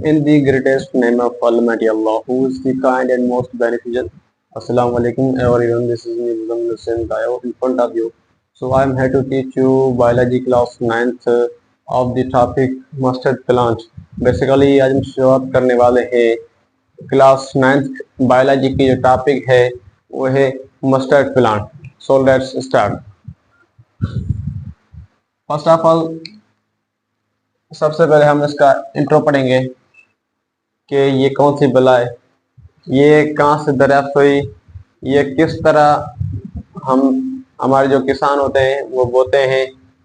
In the greatest name of Almighty Allah, who is the kind and most beneficent. Assalamu alaikum everyone, this is me Muzammil Hussain Dayo in front of you. So I am here to teach you biology class 9th of the topic mustard plant. Basically आज हम शुरुआत करने वाले हैं class 9th biology की जो topic है वो है mustard plant. So let's start. First of all सबसे पहले हम इसका इंट्रो पढ़ेंगे कि ये कौन सी बला है, ये कहाँ से दरियाफ्त हुई, ये किस तरह हम हमारे जो किसान होते हैं वो बोते हैं,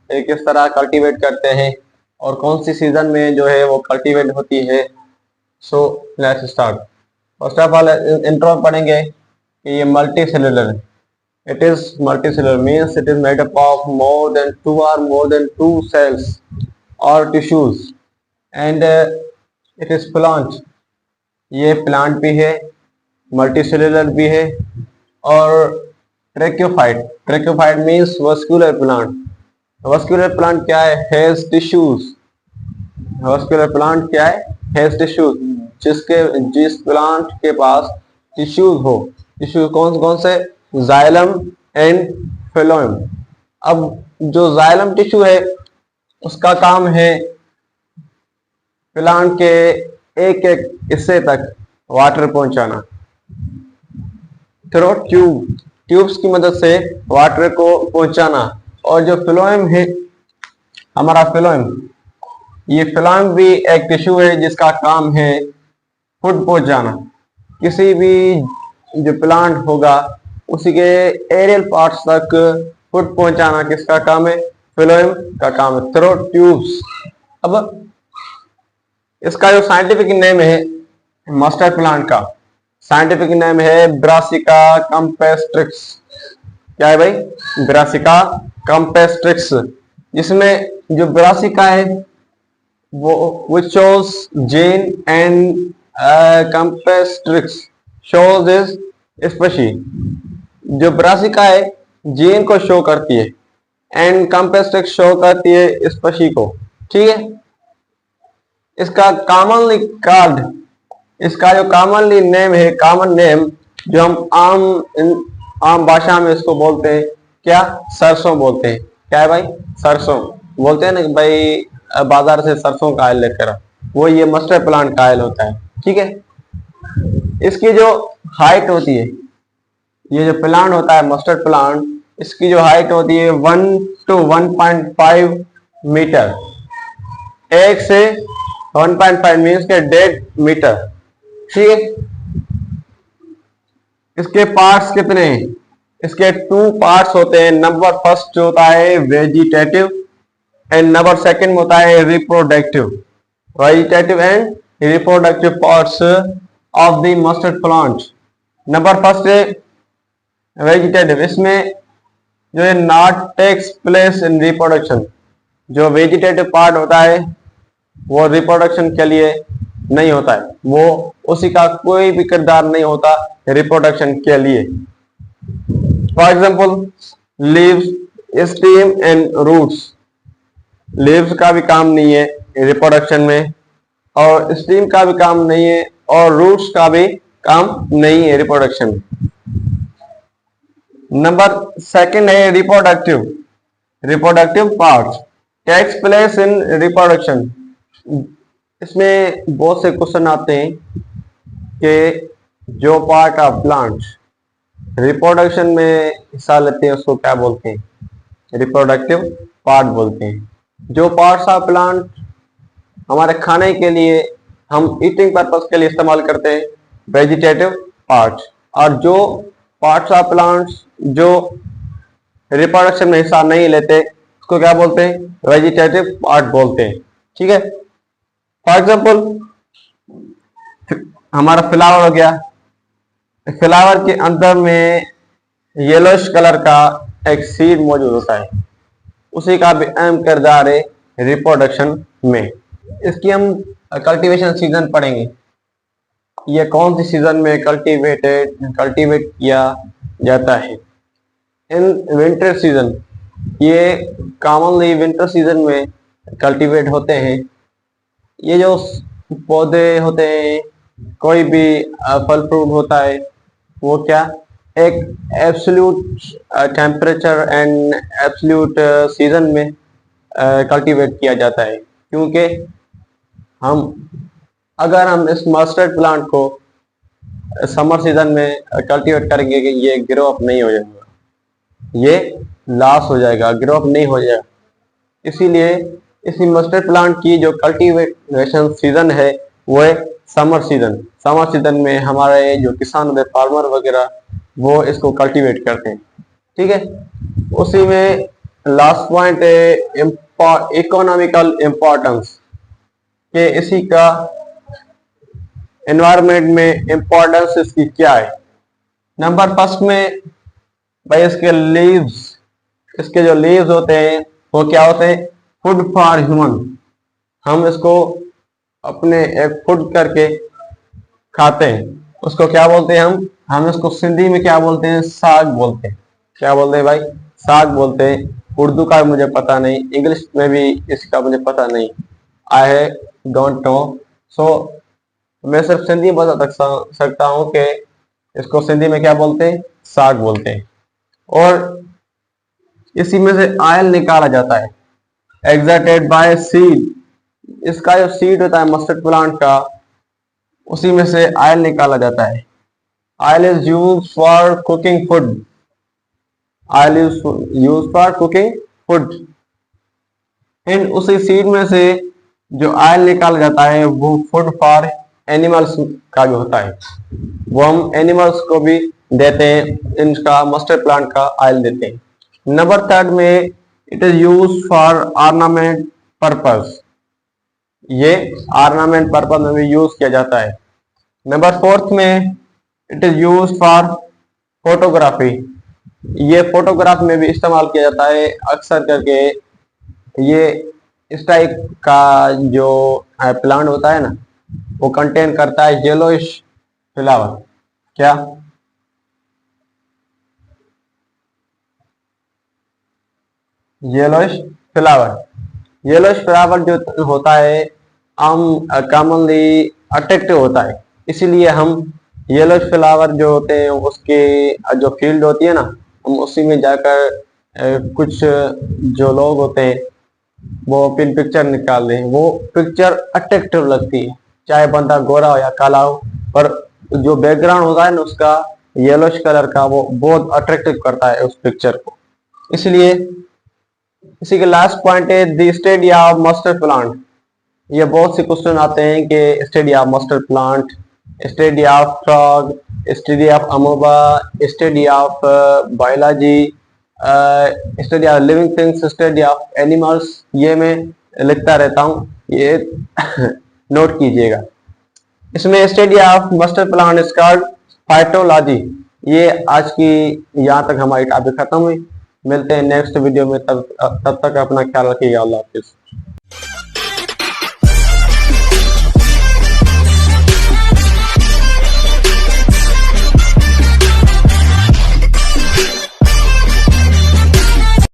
ये किस तरह कल्टीवेट करते हैं और कौन सी सीजन में जो है वो कल्टीवेट होती है. So let's start. First of all intro पढ़ेंगे कि ये मल्टी सेलुलर है. It is multicellular means it is made up of more than two cells or tissues and it is plant. ये प्लांट भी है, मल्टीसेलुलर भी है और tracheophyte means vascular plant. Vascular plant क्या है? Has tissues. वस्कुलर प्लांट क्या है? Has tissues. जिस प्लांट के पास टिश्यूज हो. टिश्यूज कौन कौन से? Xylem and phloem. अब जो जाइलम टिश्यू है उसका काम है प्लांट के एक एक हिस्से तक वाटर पहुंचाना थ्रू ट्यूब्स की मदद से वाटर को पहुंचाना. और जो फिलोएम है हमारा ये फिलोएम भी एक टिश्यू है जिसका काम है फूड पहुंचाना. किसी भी जो प्लांट होगा उसी के एरियल पार्ट्स तक फूड पहुंचाना किसका काम है? फिलोएम का काम है थ्रू ट्यूब्स. अब इसका जो साइंटिफिक नेम है मस्टर्ड प्लांट का साइंटिफिक नेम है ब्रासिका कैम्पेस्ट्रिक्स. क्या है भाई? ब्रासिका कैम्पेस्ट्रिक्स. जिसमें जो ब्रासिका है वो which shows gene and कैम्पेस्ट्रिक्स shows is species. जो ब्रासिका है जीन को शो करती है एंड कैम्पेस्ट्रिक्स शो करती है स्पेशी को. ठीक है. इसका जो कॉमनली नेम है, कॉमन नेम जो हम आम भाषा में इसको बोलते हैं क्या? सरसों बोलते हैं. क्या है भाई? सरसों बोलते हैं ना कि भाई बाजार से सरसों का आयल लेकर, वो ये मस्टर्ड प्लांट का आयल होता है. ठीक है. इसकी जो हाइट होती है, ये जो प्लांट होता है मस्टर्ड प्लांट, इसकी जो हाइट होती है 1 to 1.5 मीटर. 1 से 1.5 मीन्स के 1.5 मीटर. ठीक है. इसके पार्ट्स कितने हैं? इसके 2 पार्ट्स होते हैं. नंबर फर्स्ट जो होता है वेजिटेटिव एंड नंबर सेकंड होता है reproductive. Vegetative and reproductive parts of the mustard plant. Number first है वेजिटेटिव. इसमें जो है not takes place in reproduction. जो वेजिटेटिव पार्ट होता है वो रिप्रोडक्शन के लिए नहीं होता है, वो उसी का कोई भी किरदार नहीं होता रिप्रोडक्शन के लिए. For example leaves, stem and roots. Leaves का भी काम नहीं है रिप्रोडक्शन में और स्टेम का भी काम नहीं है और रूट्स का भी काम नहीं है रिप्रोडक्शन में. नंबर सेकंड है reproductive part takes place in reproduction. इसमें बहुत से क्वेश्चन आते हैं कि जो पार्ट ऑफ प्लांट रिप्रोडक्शन में हिस्सा लेते हैं उसको क्या बोलते हैं? रिप्रोडक्टिव पार्ट बोलते हैं. जो पार्ट्स ऑफ प्लांट हमारे खाने के लिए हम ईटिंग पर्पस के लिए इस्तेमाल करते हैं वेजिटेटिव पार्ट. और जो पार्ट्स ऑफ प्लांट्स जो रिप्रोडक्शन में हिस्सा नहीं लेते उसको क्या बोलते हैं? वेजिटेटिव पार्ट बोलते हैं. ठीक है. फॉर एग्जाम्पल हमारा फ्लावर हो गया. फ्लावर के अंदर में येलोइश कलर का एक सीड मौजूद होता है, उसी का भी अहम किरदार है रिप्रोडक्शन में. इसकी हम कल्टीवेशन सीजन पढ़ेंगे. ये कौन सी सीजन में कल्टीवेट किया जाता है? In winter season. ये कॉमनली विंटर सीजन में कल्टीवेट होते हैं. ये जो पौधे होते हैं, कोई भी फल फ्रूट होता है, वो क्या एक absolute temperature and absolute season में कल्टीवेट किया जाता है। क्योंकि हम अगर हम इस मस्टर्ड प्लांट को समर सीजन में कल्टीवेट करेंगे कि ये ग्रो अप नहीं हो जाएगा, ये लॉस हो जाएगा, ग्रो अप नहीं हो जाएगा। इसीलिए इसी मस्टर्ड प्लांट की जो कल्टीवेशन सीजन है वो है समर सीजन। समर सीजन में हमारे जो किसान होते हैं, फार्मर वगैरह, वो इसको कल्टीवेट करते हैं। ठीक है, उसी में लास्ट पॉइंट है इकोनॉमिकल इम्पोर्टेंस के इसी का एनवायरनमेंट में इम्पोर्टेंस इसकी क्या है। नंबर फर्स्ट में भाई इसके लीव्स, इसके जो लीव्स होते हैं वो क्या होते हैं, फूड फॉर ह्यूमन। हम इसको अपने एक फूड करके खाते हैं, उसको क्या बोलते हैं हम इसको सिंधी में क्या बोलते हैं, साग बोलते हैं। क्या बोलते हैं भाई, साग बोलते हैं। उर्दू का मुझे पता नहीं, इंग्लिश में भी इसका मुझे पता नहीं, आई डोंट नो। सो मैं सिर्फ सिंधी बता सकता हूँ कि इसको सिंधी में क्या बोलते हैं, साग बोलते हैं। और इसी में से ऑयल निकाला जाता है, एक्सट्रैक्टेड बाय सीड। इसका जो सीड होता है मस्टर्ड प्लांट का, उसी में से ऑयल निकाला जाता है। Oil is use for cooking food, oil is use for cooking food. And उसी सीड में से जो ऑयल निकाला जाता है वो फूड फॉर एनिमल्स का भी होता है, वो हम एनिमल्स को भी देते हैं, इनका मस्टर्ड प्लांट का ऑयल देते हैं। नंबर थर्ड में it is use for ornament purpose, ये ऑर्नामेंट पर्पस में भी यूज किया जाता है। नंबर फोर्थ में it is use for photography, ये फोटोग्राफ में भी इस्तेमाल किया जाता है अक्सर करके। ये इस टाइप का जो प्लांट होता है ना, वो कंटेन करता है येलोइश फ्लावर। क्या, येलोइश फ्लावर। येलोइश फ्लावर जो होता है कॉमनली अट्रैक्टिव होता है, इसीलिए हम येलोइश फ्लावर जो होते हैं उसके जो फील्ड होती है ना, हम उसी में जाकर कुछ जो लोग होते हैं वो पिन पिक्चर निकाल दें, वो पिक्चर अट्रैक्टिव लगती है, चाहे बंदा गोरा हो या काला हो, पर जो बैकग्राउंड होता है ना उसका येलोइश कलर का, वो बहुत अट्रैक्टिव करता है उस पिक्चर को। इसलिए इसी के लास्ट पॉइंट है the study of mustard plant. ये बहुत से क्वेश्चन आते हैं कि study of mustard plant, study of frog, study of amoeba, study of biology, study of living things, study of animals. ये मैं लिखता रहता हूँ, ये नोट कीजिएगा। इसमें study of mustard plant is called phytology. ये आज की यहाँ तक हमारी टॉपिक खत्म हुई। मिलते हैं नेक्स्ट वीडियो में, तब तक अपना ख्याल रखिएगा। अल्लाह हाफिज।